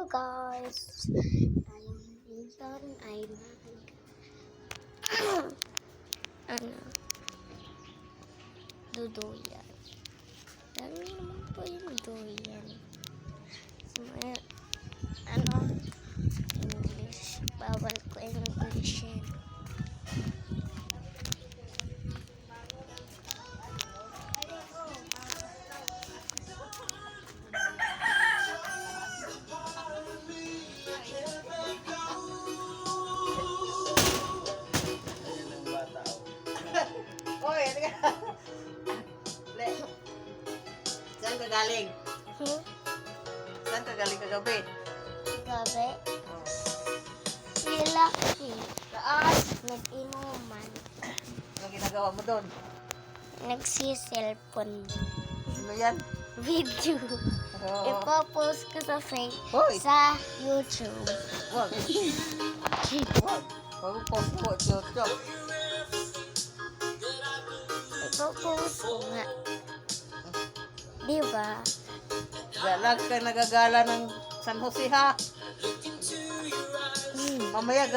guys, tayong minsan ay ano, duduyan. Dami naman po yung duyan. So, English. Bawal ko English yan. Oy, ano ka? Saan ka galing? Saan ka galing kagabi? Gabi, Oh. sila Saan? nag-inuman. Ano ginagawa mo doon? Nagsiselfon. Ano yan? Video. Oo. Ipopost ko sa Hoy! sa YouTube. Wag. Wag. Pag-post mo, YouTube. Ipopost ko nga. Diba? Galag ka nagagala ng San Jose ha. Mamaya